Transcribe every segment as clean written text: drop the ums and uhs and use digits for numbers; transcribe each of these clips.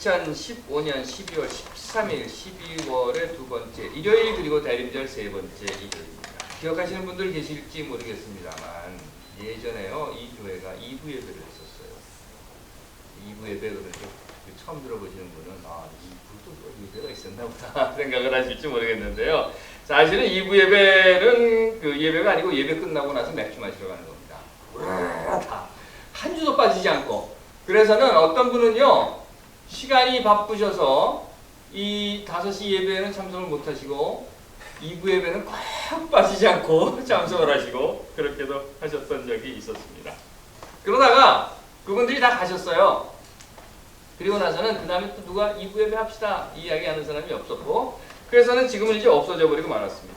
2015년 12월 13일 12월의 두 번째 일요일 그리고 대림절 세 번째 일요일입니다. 기억하시는 분들 계실지 모르겠습니다만 예전에요 이 교회가 2부 예배를 했었어요. 2부 예배 그러죠. 처음 들어보시는 분은 2부도 예배가 있었나 보다 생각을 하실지 모르겠는데요. 사실은 2부 예배는 그 예배가 아니고 예배 끝나고 나서 맥주 마시러 가는 겁니다. 다 한 주도 빠지지 않고. 그래서는 어떤 분은요 시간이 바쁘셔서 이 5시 예배에는 참석을 못 하시고 2부 예배는 꽉 빠지지 않고 참석을 하시고 그렇게도 하셨던 적이 있었습니다. 그러다가 그분들이 다 가셨어요. 그리고 나서는 그 다음에 또 누가 2부 예배 합시다 이야기하는 사람이 없었고 그래서는 지금은 이제 없어져 버리고 말았습니다.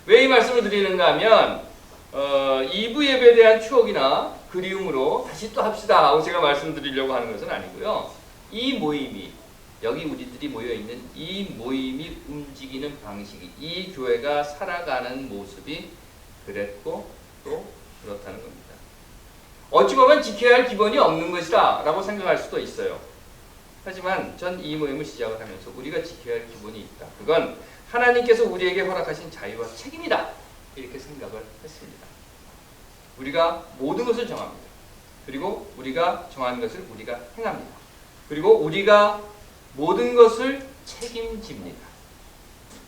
왜 이 말씀을 드리는가 하면 2부 예배에 대한 추억이나 그리움으로 다시 또 합시다 하고 제가 말씀드리려고 하는 것은 아니고요. 이 모임이 여기 우리들이 모여있는 이 모임이 움직이는 방식이 이 교회가 살아가는 모습이 그랬고 또 그렇다는 겁니다. 어찌 보면 지켜야 할 기본이 없는 것이다 라고 생각할 수도 있어요. 하지만 전 이 모임을 시작을 하면서 우리가 지켜야 할 기본이 있다. 그건 하나님께서 우리에게 허락하신 자유와 책임이다. 이렇게 생각을 했습니다. 우리가 모든 것을 정합니다. 그리고 우리가 정한 것을 우리가 행합니다. 그리고 우리가 모든 것을 책임집니다.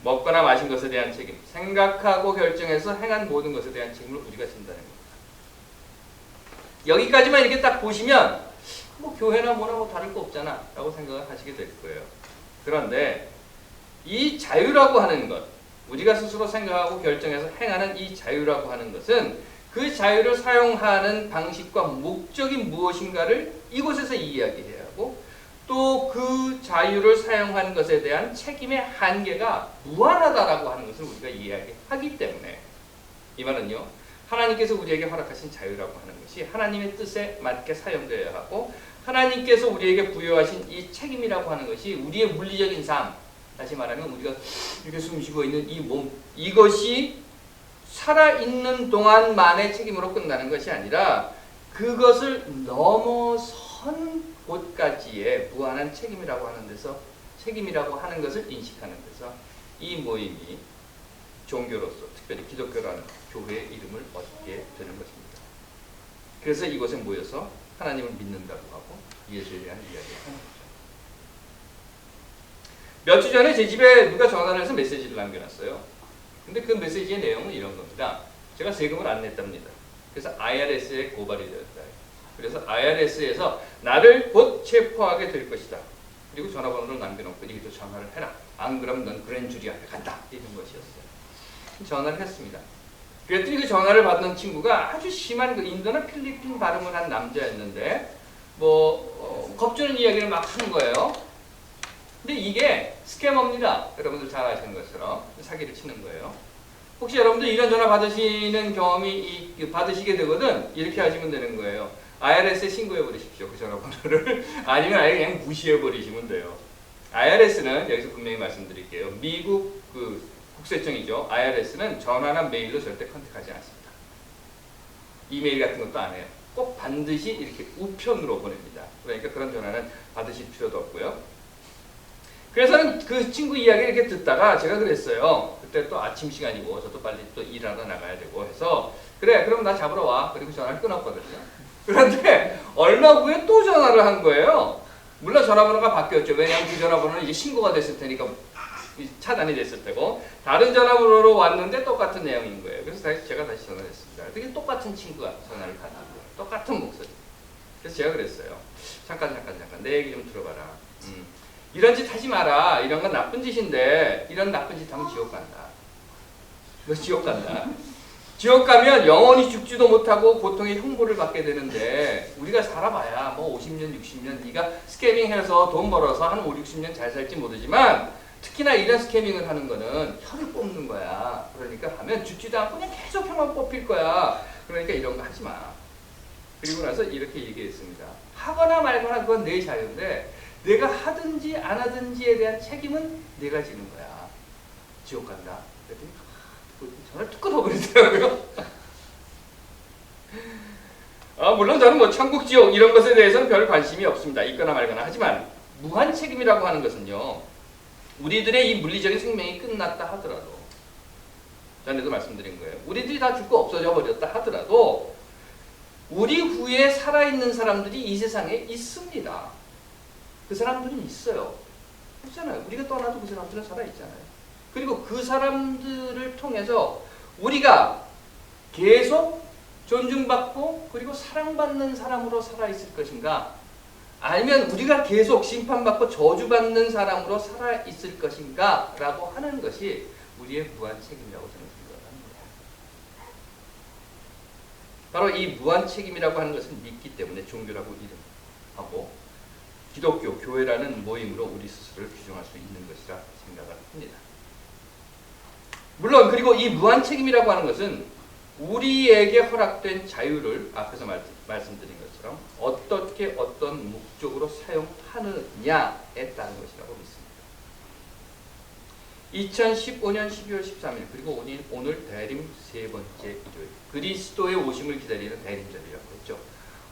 먹거나 마신 것에 대한 책임, 생각하고 결정해서 행한 모든 것에 대한 책임을 우리가 진다는 겁니다. 여기까지만 이렇게 딱 보시면 뭐 교회나 뭐나 뭐 다를 거 없잖아 라고 생각을 하시게 될 거예요. 그런데 이 자유라고 하는 것, 우리가 스스로 생각하고 결정해서 행하는 이 자유라고 하는 것은 그 자유를 사용하는 방식과 목적이 무엇인가를 이곳에서 이야기해야 하고 또 그 자유를 사용하는 것에 대한 책임의 한계가 무한하다라고 하는 것을 우리가 이야기하기 때문에 이 말은요. 하나님께서 우리에게 허락하신 자유라고 하는 것이 하나님의 뜻에 맞게 사용되어야 하고 하나님께서 우리에게 부여하신 이 책임이라고 하는 것이 우리의 물리적인 삶, 다시 말하면 우리가 이렇게 숨쉬고 있는 이 몸, 이것이 살아있는 동안만의 책임으로 끝나는 것이 아니라 그것을 넘어선 곳까지의 무한한 책임이라고 하는 데서 책임이라고 하는 것을 인식하는 데서 이 모임이 종교로서 특별히 기독교라는 교회의 이름을 얻게 되는 것입니다. 그래서 이곳에 모여서 하나님을 믿는다고 하고 예수에 대한 이야기를 하는 거죠. 몇 주 전에 제 집에 누가 전화를 해서 메시지를 남겨놨어요. 근데 그 메시지의 내용은 이런 겁니다. 제가 세금을 안 냈답니다. 그래서 IRS에 고발이 되었다. 그래서 IRS에서 나를 곧 체포하게 될 것이다. 그리고 전화번호를 남겨놓고 여기도 전화를 해라. 안 그러면 넌 그랜주리 앞에 간다. 이런 것이었어요. 전화를 했습니다. 그랬더니 그 전화를 받는 친구가 아주 심한 그 인도나 필리핀 발음을 한 남자였는데 겁주는 이야기를 막 하는 거예요. 근데 이게 스캐머입니다. 여러분들 잘 아시는 것처럼 사기를 치는 거예요. 혹시 여러분들 이런 전화 받으시는 경험이 받으시게 되거든 이렇게 하시면 되는 거예요. IRS에 신고해 버리십시오. 그 전화번호를. 아니면 아예 그냥 무시해 버리시면 돼요. IRS는 여기서 분명히 말씀드릴게요. 미국 그 국세청이죠. IRS는 전화나 메일로 절대 컨택하지 않습니다. 이메일 같은 것도 안 해요. 꼭 반드시 이렇게 우편으로 보냅니다. 그러니까 그런 전화는 받으실 필요도 없고요. 그래서는 그 친구 이야기를 이렇게 듣다가 제가 그랬어요. 그때 또 아침 시간이고 저도 빨리 또 일하러 나가야 되고 해서 그래 그럼 나 잡으러 와. 그리고 전화를 끊었거든요. 그런데 얼마 후에 또 전화를 한 거예요. 물론 전화번호가 바뀌었죠. 왜냐하면 그 전화번호는 이제 신고가 됐을 테니까 차단이 됐을 테고 다른 전화번호로 왔는데 똑같은 내용인 거예요. 그래서 제가 다시 전화를 했습니다. 되게 똑같은 친구가 전화를 받는 거예요. 똑같은 목소리. 그래서 제가 그랬어요. 잠깐 내 얘기 좀 들어봐라. 이런 짓 하지 마라. 이런 건 나쁜 짓인데 이런 나쁜 짓 하면 지옥 간다. 너 지옥 간다. 지옥 가면 영원히 죽지도 못하고 고통의 형벌을 받게 되는데 우리가 살아봐야 뭐 50년, 60년 네가 스캐밍해서 돈 벌어서 한 5, 60년 잘 살지 모르지만 특히나 이런 스캐밍을 하는 거는 혀를 뽑는 거야. 그러니까 하면 죽지도 않고 그냥 계속 혀만 뽑힐 거야. 그러니까 이런 거 하지 마. 그리고 나서 이렇게 얘기했습니다. 하거나 말거나 그건 내 자유인데 내가 하든지 안 하든지에 대한 책임은 내가 지는 거야. 지옥 간다. 그랬더니 전화를 툭 끊어버리더라고요. 물론 저는 뭐 천국, 지옥 이런 것에 대해서는 별 관심이 없습니다. 있거나 말거나. 하지만 무한 책임이라고 하는 것은요, 우리들의 이 물리적인 생명이 끝났다 하더라도, 전에도 말씀드린 거예요. 우리들이 다 죽고 없어져 버렸다 하더라도 우리 후에 살아있는 사람들이 이 세상에 있습니다. 그 사람들은 있어요. 그렇잖아요. 우리가 떠나도 그 사람들은 살아있잖아요. 그리고 그 사람들을 통해서 우리가 계속 존중받고 그리고 사랑받는 사람으로 살아있을 것인가, 아니면 우리가 계속 심판받고 저주받는 사람으로 살아있을 것인가 라고 하는 것이 우리의 무한 책임이라고 저는 생각합니다. 바로 이 무한 책임이라고 하는 것을 믿기 때문에 종교라고 이름하고 기독교, 교회라는 모임으로 우리 스스로를 규정할 수 있는 것이라 생각을 합니다. 물론 그리고 이 무한 책임이라고 하는 것은 우리에게 허락된 자유를 앞에서 말씀드린 것처럼 어떻게 어떤 목적으로 사용하느냐에 따른 것이라고 믿습니다. 2015년 12월 13일 그리고 오늘 대림 세 번째 일요일, 그리스도의 오심을 기다리는 대림절이라고 했죠.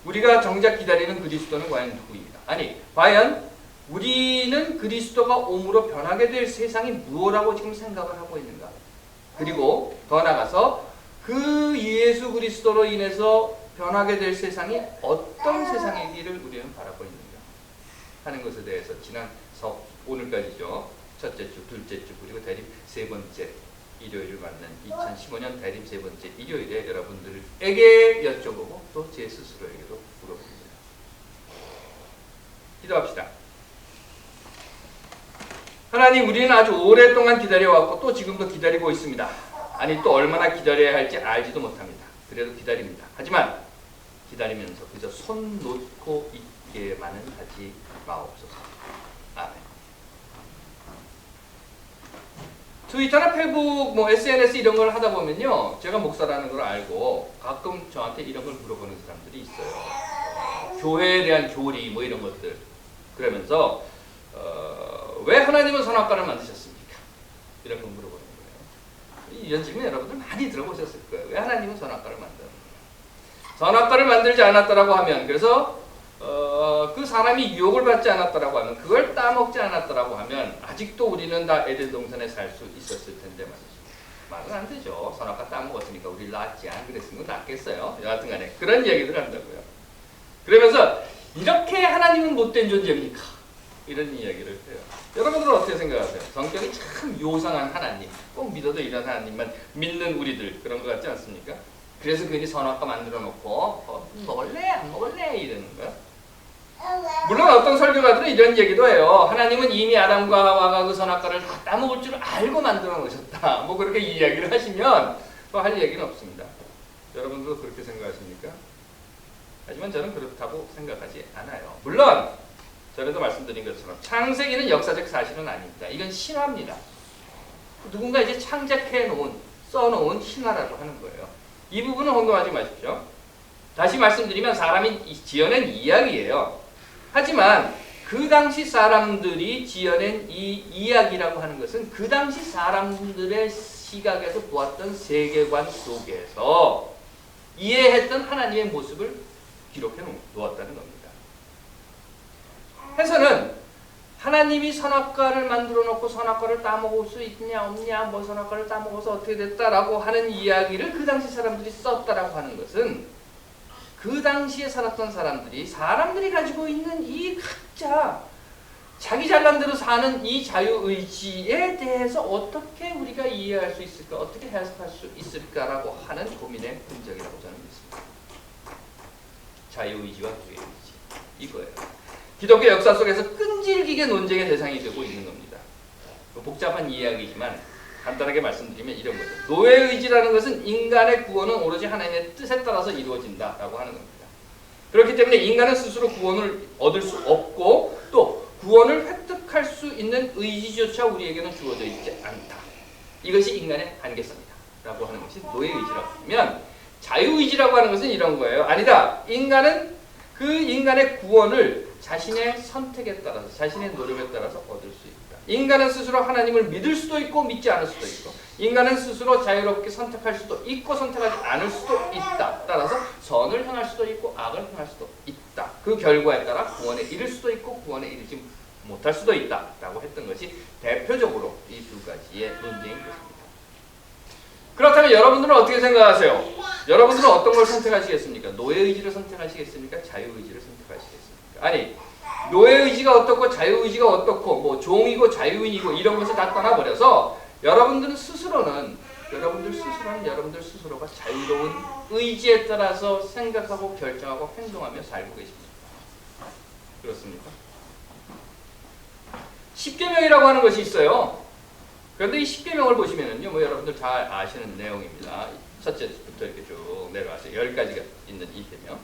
우리가 정작 기다리는 그리스도는 과연 누구입니다. 아니, 과연 우리는 그리스도가 오므로 변하게 될 세상이 무엇이라고 지금 생각을 하고 있는가? 그리고 더 나아가서 그 예수 그리스도로 인해서 변하게 될 세상이 어떤 세상이기를 우리는 바라고 있는가 하는 것에 대해서 지난 오늘까지죠. 첫째 주, 둘째 주, 그리고 대림 세 번째 일요일을 맞는 2015년 대림 세 번째 일요일에 여러분들에게 여쭤보고 또 제 스스로에게도 물어봅니다. 기도합시다. 하나님, 우리는 아주 오랫동안 기다려왔고 또 지금도 기다리고 있습니다. 아니, 또 얼마나 기다려야 할지 알지도 못합니다. 그래도 기다립니다. 하지만 기다리면서 그저 손 놓고 있게만은 하지 마옵소서. 아멘. 트위터나 페이북, SNS 이런 걸 하다 보면요, 제가 목사라는 걸 알고 가끔 저한테 이런 걸 물어보는 사람들이 있어요. 교회에 대한 교리 이런 것들. 그러면서 왜 하나님은 선악과를 만드셨습니까? 이런 걸 물어보는 거예요. 이런 질문 여러분들 많이 들어보셨을 거예요. 왜 하나님은 선악과를 만드는가? 선악과를 만들지 않았다라고 하면, 그래서 그 사람이 유혹을 받지 않았다라고 하면, 그걸 따먹지 않았다라고 하면 아직도 우리는 다 에덴 동산에 살 수 있었을 텐데 말이죠. 말은 안 되죠. 선악과 따먹었으니까 우리를 낳았지, 안 그랬으면 낳겠어요. 여하튼 간에 그런 얘기를 한다고요. 그러면서 이렇게 하나님은 못된 존재입니까? 이런 이야기를 해요. 여러분들은 어떻게 생각하세요? 성격이 참 요상한 하나님, 꼭 믿어도 이런 하나님만 믿는 우리들, 그런 것 같지 않습니까? 그래서 괜히 선악과 만들어 놓고 먹을래? 안 먹을래? 이러는 거야. 물론 어떤 설교가들은 이런 얘기도 해요. 하나님은 이미 아담과 하와가 그 선악과를 다 따먹을 줄 알고 만들어 놓으셨다. 그렇게 이야기를 하시면 또 할 얘기는 없습니다. 여러분도 그렇게 생각하십니까? 하지만 저는 그렇다고 생각하지 않아요. 물론 전에도 말씀드린 것처럼 창세기는 역사적 사실은 아닙니다. 이건 신화입니다. 누군가 이제 창작해 놓은, 써놓은 신화라고 하는 거예요. 이 부분은 혼동하지 마십시오. 다시 말씀드리면 사람이 지어낸 이야기예요. 하지만 그 당시 사람들이 지어낸 이 이야기라고 하는 것은 그 당시 사람들의 시각에서 보았던 세계관 속에서 이해했던 하나님의 모습을 기록해 놓았다는 겁니다. 해서는 하나님이 선악과를 만들어 놓고 선악과를 따먹을 수 있냐 없냐, 선악과를 따먹어서 어떻게 됐다라고 하는 이야기를 그 당시 사람들이 썼다라고 하는 것은 그 당시에 살았던 사람들이 가지고 있는 이 각자 자기 잘난 대로 사는 이 자유의지에 대해서 어떻게 우리가 이해할 수 있을까, 어떻게 해석할 수 있을까라고 하는 고민의 흔적이라고 저는 믿습니다. 자유의지와 부의의지, 이거예요. 기독교 역사 속에서 끈질기게 논쟁의 대상이 되고 있는 겁니다. 복잡한 이야기지만 간단하게 말씀드리면 이런 거죠. 노예의지라는 것은 인간의 구원은 오로지 하나님의 뜻에 따라서 이루어진다라고 하는 겁니다. 그렇기 때문에 인간은 스스로 구원을 얻을 수 없고 또 구원을 획득할 수 있는 의지조차 우리에게는 주어져 있지 않다. 이것이 인간의 한계성이다 라고 하는 것이 노예의지라고 하면, 자유의지라고 하는 것은 이런 거예요. 아니다. 인간은 그 인간의 구원을 자신의 선택에 따라서, 자신의 노력에 따라서 얻을 수 있다. 인간은 스스로 하나님을 믿을 수도 있고 믿지 않을 수도 있고, 인간은 스스로 자유롭게 선택할 수도 있고 선택하지 않을 수도 있다. 따라서 선을 행할 수도 있고 악을 행할 수도 있다. 그 결과에 따라 구원에 이를 수도 있고 구원에 이르지 못할 수도 있다라고 했던 것이 대표적으로 이 두 가지의 논쟁인 것입니다. 그렇다면 여러분들은 어떻게 생각하세요? 여러분들은 어떤 걸 선택하시겠습니까? 노예의지를 선택하시겠습니까? 자유의지를 선택하시겠습니까? 아니, 노예의지가 어떻고 자유의지가 어떻고 뭐 종이고 자유인이고 이런 것을 다 떠나버려서 여러분들 스스로가 자유로운 의지에 따라서 생각하고 결정하고 행동하며 살고 계십니다. 그렇습니까? 십계명이라고 하는 것이 있어요. 그런데 이 십계명을 보시면은요, 뭐 여러분들 잘 아시는 내용입니다. 첫째부터 이렇게 쭉 내려와서 10가지가 있는 이 계명.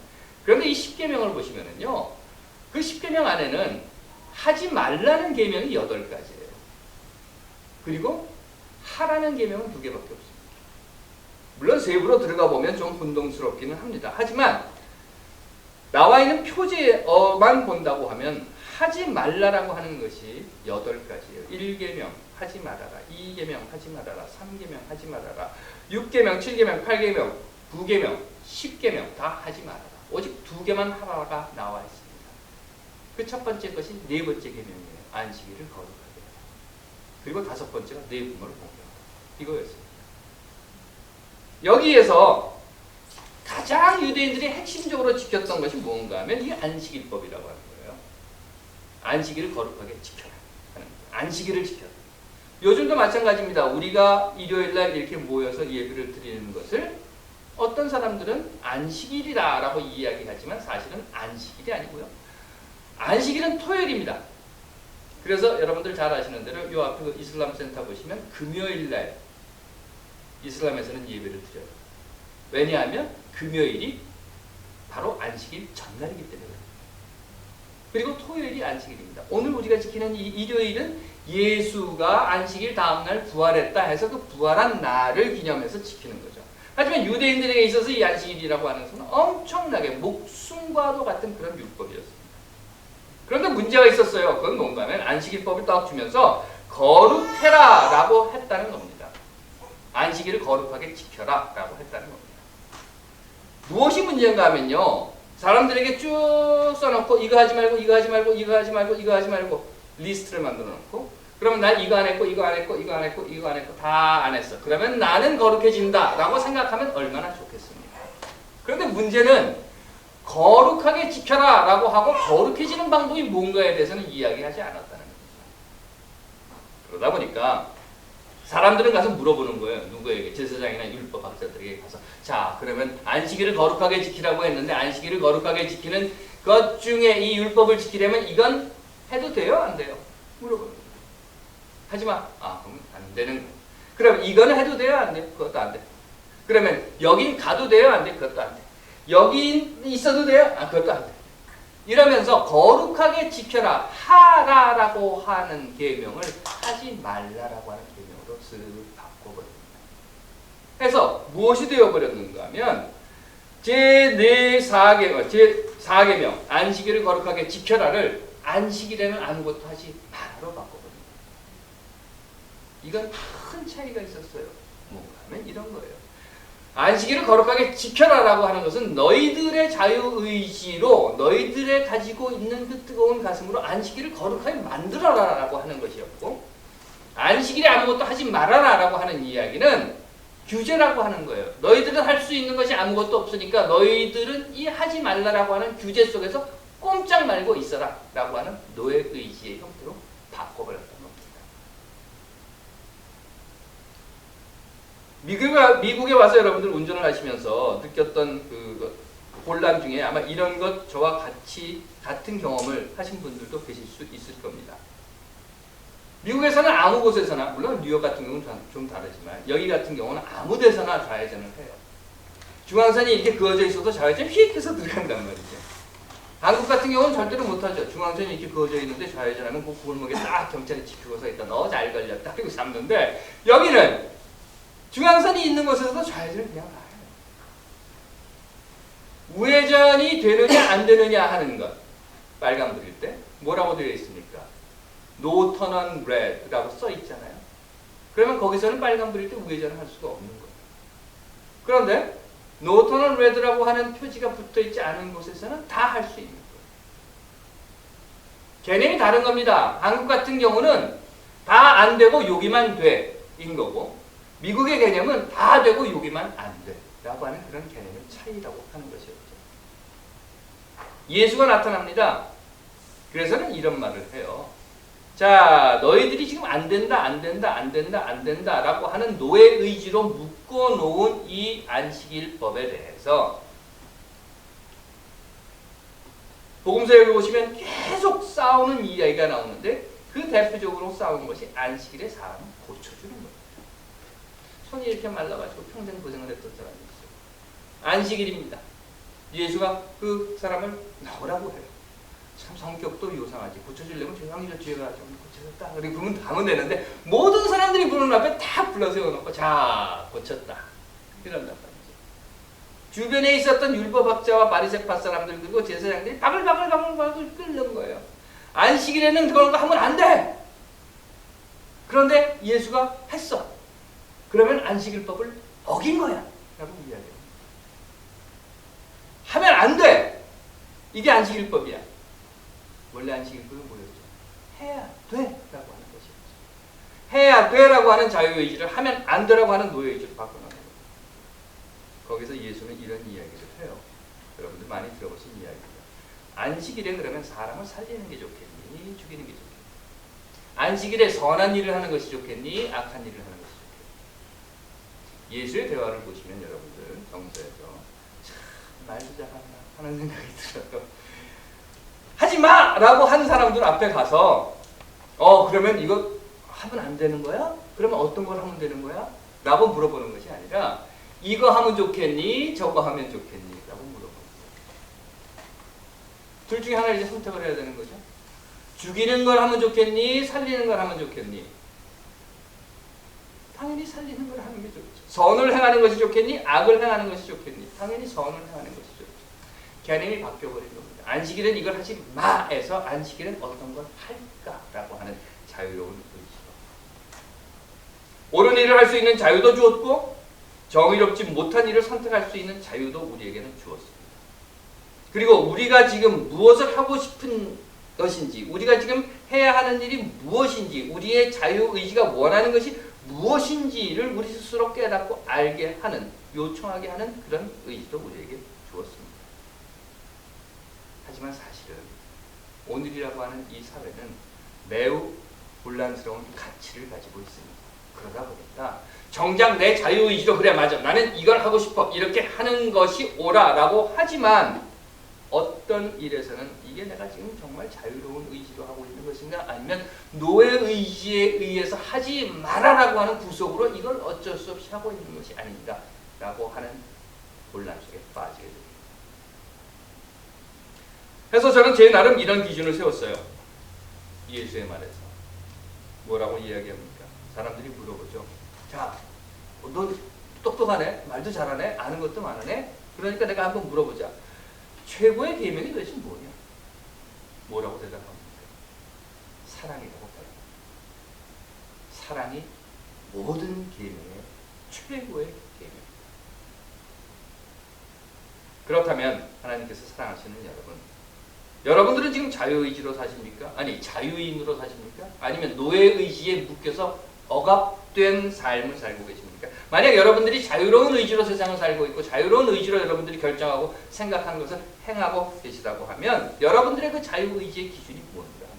그런데 이 십계명을 보시면은요, 그 십계명 안에는 하지 말라는 계명이 8가지예요. 그리고 하라는 계명은 2개밖에 없습니다. 물론 세부로 들어가 보면 좀 혼동스럽기는 합니다. 하지만 나와 있는 표제만 본다고 하면 하지 말라라고 하는 것이 8가지예요. 1계명 하지 말아라, 2계명 하지 말아라, 3계명 하지 말아라, 6계명, 7계명, 8계명, 9계명, 10계명 다 하지 말아라. 오직 2개만 하라가 나와 있습니다. 그 첫 번째 것이 4번째 계명이에요. 안식일을 거룩하게 하라. 그리고 5번째가 내 부모를 공경하라. 이거였습니다. 여기에서 가장 유대인들이 핵심적으로 지켰던 것이 뭔가 하면 이 안식일법이라고 하는 거예요. 안식일을 거룩하게 지켜라 하는 거예요. 안식일을 지켜라. 요즘도 마찬가지입니다. 우리가 일요일날 이렇게 모여서 예배를 드리는 것을 어떤 사람들은 안식일이라고 이야기하지만 사실은 안식일이 아니고요. 안식일은 토요일입니다. 그래서 여러분들 잘 아시는 대로 이 앞에 그 이슬람 센터 보시면 금요일날 이슬람에서는 예배를 드려요. 왜냐하면 금요일이 바로 안식일 전날이기 때문에. 그리고 토요일이 안식일입니다. 오늘 우리가 지키는 이 일요일은 예수가 안식일 다음날 부활했다 해서 그 부활한 날을 기념해서 지키는 거죠. 하지만 유대인들에게 있어서 이 안식일이라고 하는 것은 엄청나게 목숨과도 같은 그런 율법이었습니다. 그런데 문제가 있었어요. 그건 뭔가 하면 안식일법을 딱 주면서 거룩해라 라고 했다는 겁니다. 안식일을 거룩하게 지켜라 라고 했다는 겁니다. 무엇이 문제인가 하면요, 사람들에게 쭉 써놓고 이거 하지 말고 이거 하지 말고 이거 하지 말고 이거 하지 말고 리스트를 만들어 놓고, 그러면 난 이거 안 했고 이거 안 했고 이거 안 했고 이거 안 했고 다 안 했어. 그러면 나는 거룩해진다 라고 생각하면 얼마나 좋겠습니까? 그런데 문제는 거룩하게 지켜라 라고 하고 거룩해지는 방법이 뭔가에 대해서는 이야기하지 않았다는 겁니다. 그러다 보니까 사람들은 가서 물어보는 거예요. 누구에게? 제사장이나 율법학자들에게 가서, 자, 그러면 안식일을 거룩하게 지키라고 했는데 안식일을 거룩하게 지키는 것 중에 이 율법을 지키려면 이건 해도 돼요? 안 돼요? 물어보는 거예요. 하지 마. 아, 그럼 안 되는 거예요. 그럼 이거는 해도 돼요? 안 돼요? 그것도 안 돼요. 그러면 여긴 가도 돼요? 안 돼요? 그것도 안 돼요. 여기 있어도 돼요? 아, 그것도 안 돼요. 이러면서 거룩하게 지켜라, 하라라고 하는 계명을 하지 말라라고 하는 계명으로 쓱 바꿔버립니다. 그래서 무엇이 되어버렸는가 하면 제4계명 안식일을 거룩하게 지켜라를 안식일에는 아무것도 하지 말아로 바꿔버립니다. 이건 큰 차이가 있었어요. 뭔가 하면 이런 거예요. 안식일을 거룩하게 지켜라라고 하는 것은 너희들의 자유의지로 너희들의 가지고 있는 그 뜨거운 가슴으로 안식일을 거룩하게 만들어라라고 하는 것이었고, 안식일에 아무것도 하지 말아라라고 하는 이야기는 규제라고 하는 거예요. 너희들은 할 수 있는 것이 아무것도 없으니까 너희들은 이 하지 말라라고 하는 규제 속에서 꼼짝 말고 있어라 라고 하는 노예의지의 형태로 바꿔버렸던 겁니다. 미국에 와서 여러분들 운전을 하시면서 느꼈던 그 혼란 중에 아마 이런 것 저와 같은 경험을 하신 분들도 계실 수 있을 겁니다. 미국에서는 아무 곳에서나, 물론 뉴욕 같은 경우는 좀 다르지만 여기 같은 경우는 아무 데서나 좌회전을 해요. 중앙선이 이렇게 그어져 있어도 좌회전 휙 해서 들어간단 말이죠. 한국 같은 경우는 절대로 못하죠. 중앙선이 이렇게 그어져 있는데 좌회전하면 그 골목에 딱 경찰이 지키고 서 있다. 너 잘 걸렸다. 그리고 잡는데, 여기는 중앙선이 있는 곳에서도 좌회전을 그냥 가요. 우회전이 되느냐 안 되느냐 하는 것, 빨간불일 때 뭐라고 되어 있습니까? No turn on red라고 써 있잖아요. 그러면 거기서는 빨간불일 때 우회전을 할 수가 없는 거예요. 그런데 No turn on red라고 하는 표지가 붙어 있지 않은 곳에서는 다 할 수 있는 거예요. 개념이 다른 겁니다. 한국 같은 경우는 다 안 되고 여기만 돼인 거고, 미국의 개념은 다 되고 여기만 안 돼라고 하는 그런 개념의 차이라고 하는 것이었죠. 예수가 나타납니다. 그래서는 이런 말을 해요. 자, 너희들이 지금 안 된다, 안 된다, 안 된다, 안 된다라고 하는 노예 의지로 묶어놓은 이 안식일법에 대해서 복음서에 보시면 계속 싸우는 이야기가 나오는데, 그 대표적으로 싸우는 것이 안식일에 사람을 고쳐주는 거예요. 손이 이렇게 말라가지고 평생 고생을 했던 사람이 있어요. 안식일입니다. 예수가 그 사람을 나오라고 해요. 참 성격도 요상하지. 고쳐주려면 조용히 저 뒤에 가서 고쳐줬다. 그리고 그러면 가면 되는데, 모든 사람들이 부르는 앞에 다 불러 세워놓고, 자, 고쳤다. 이런단 말이죠. 주변에 있었던 율법학자와 바리새파 사람들 그리고 제사장들이 바글바글 끓는 거예요. 안식일에는 그런 거 하면 안 돼. 그런데 예수가 했어. 그러면 안식일법을 어긴 거야. 라고 이야기해요. 하면 안 돼. 이게 안식일법이야. 원래 안식일법은 뭐였죠? 해야 돼. 라고 하는 것이었죠. 해야 돼. 라고 하는 자유의지를 하면 안 되라고 하는 노예의지로 바꿔놓은 거예요. 거기서 예수는 이런 이야기를 해요. 여러분들 많이 들어보신 이야기예요. 안식일에 그러면 사람을 살리는 게 좋겠니? 죽이는 게 좋겠니? 안식일에 선한 일을 하는 것이 좋겠니? 악한 일을 하는 것이 좋겠니? 예수의 대화를 보시면 여러분들 정서에서 참 말도 잘한다 하는 생각이 들어요. 하지마! 라고 한 사람들 앞에 가서 그러면 이거 하면 안 되는 거야? 그러면 어떤 걸 하면 되는 거야? 라고 물어보는 것이 아니라 이거 하면 좋겠니? 저거 하면 좋겠니? 라고 물어보는 거예요. 둘 중에 하나를 이제 선택을 해야 되는 거죠. 죽이는 걸 하면 좋겠니? 살리는 걸 하면 좋겠니? 당연히 살리는 걸 하는 게 좋죠. 선을 행하는 것이 좋겠니? 악을 행하는 것이 좋겠니? 당연히 선을 행하는 것이 좋죠. 개념이 바뀌어버린 겁니다. 안식일은 이걸 하지 마에서 안식일은 어떤 걸 할까라고 하는 자유로운 의지로. 옳은 일을 할 수 있는 자유도 주었고 정의롭지 못한 일을 선택할 수 있는 자유도 우리에게는 주었습니다. 그리고 우리가 지금 무엇을 하고 싶은 것인지, 우리가 지금 해야 하는 일이 무엇인지, 우리의 자유의지가 원하는 것이 무엇인지를 우리 스스로 깨닫고 알게 하는, 요청하게 하는 그런 의지도 우리에게 주었습니다. 하지만 사실은 오늘이라고 하는 이 사회는 매우 혼란스러운 가치를 가지고 있습니다. 그러다 보니까 정작 내 자유의지로 그래 맞아 나는 이걸 하고 싶어 이렇게 하는 것이 옳아라고 하지만 어떤 일에서는 이게 내가 지금 정말 자유로운 의지로 하고 있는 것인가 아니면 노예의지에 의해서 하지 마라라고 하는 구속으로 이걸 어쩔 수 없이 하고 있는 것이 아닌가 라고 하는 혼란 속에 빠지게 됩니다. 그래서 저는 제 나름 이런 기준을 세웠어요. 예수의 말에서 뭐라고 이야기합니까? 사람들이 물어보죠. 자, 너 똑똑하네? 말도 잘하네? 아는 것도 많으네? 그러니까 내가 한번 물어보자. 최고의 계명이 도대체 뭐냐? 뭐라고 대답합니까? 사랑이라고 대답합니다. 사랑이 모든 계명의 최고의 계명. 그렇다면 하나님께서 사랑하시는 여러분, 여러분들은 지금 자유의지로 사십니까? 아니 자유인으로 사십니까? 아니면 노예의지에 묶여서 억압된 삶을 살고 계십니까? 만약 여러분들이 자유로운 의지로 세상을 살고 있고 자유로운 의지로 여러분들이 결정하고 생각하는 것을 행하고 계시다고 하면 여러분들의 그 자유의지의 기준이 무엇인가 하는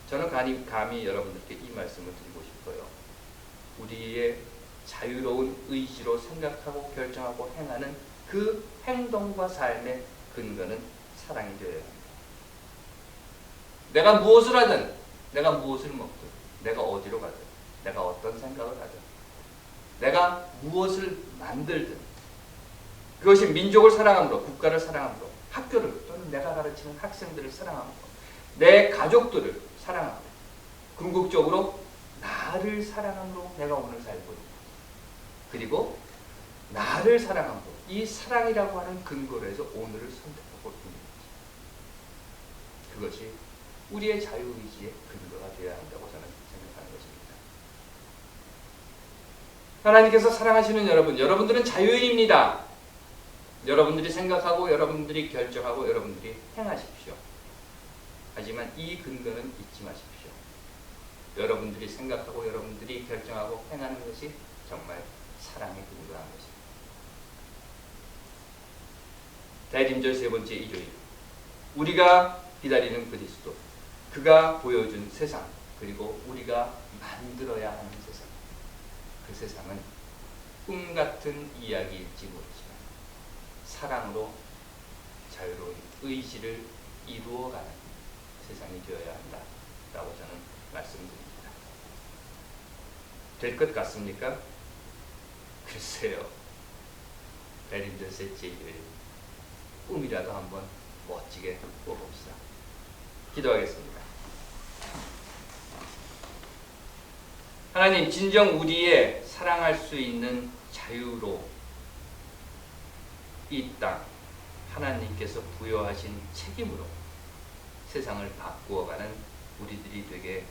거예요. 저는 감히 여러분들께 이 말씀을 드리고 싶어요. 우리의 자유로운 의지로 생각하고 결정하고 행하는 그 행동과 삶의 근거는 사랑이 되어야 합니다. 내가 무엇을 하든, 내가 무엇을 먹든, 내가 어디로 가든, 내가 어떤 생각을 하든, 내가 무엇을 만들든, 그것이 민족을 사랑함으로, 국가를 사랑함으로, 학교를 또는 내가 가르치는 학생들을 사랑함으로, 내 가족들을 사랑함으로, 궁극적으로 나를 사랑함으로 내가 오늘 살고 있는 것. 그리고 나를 사랑함으로 이 사랑이라고 하는 근거로 해서 오늘을 선택하고 있는 것. 그것이 우리의 자유의지의 근거가 되어야 한다고 저는 생각하는 것입니다. 하나님께서 사랑하시는 여러분, 여러분들은 자유인입니다. 여러분들이 생각하고 여러분들이 결정하고 여러분들이 행하십시오. 하지만 이 근거는 잊지 마십시오. 여러분들이 생각하고 여러분들이 결정하고 행하는 것이 정말 사랑에 근거한 것입니다. 대림절 세 번째 이조일, 우리가 기다리는 그리스도, 그가 보여준 세상, 그리고 우리가 만들어야 하는 세상. 그 세상은 꿈 같은 이야기일지 모르지만 사랑으로 자유로운 의지를 이루어가는 세상이 되어야 한다라고 저는 말씀드립니다. 될 것 같습니까? 글쎄요. 대림절 셋째 일요일 꿈이라도 한번 멋지게 꿔봅시다. 기도하겠습니다. 하나님, 진정 우리의 사랑할 수 있는 자유로 이 땅 하나님께서 부여하신 책임으로 세상을 바꾸어가는 우리들이 되게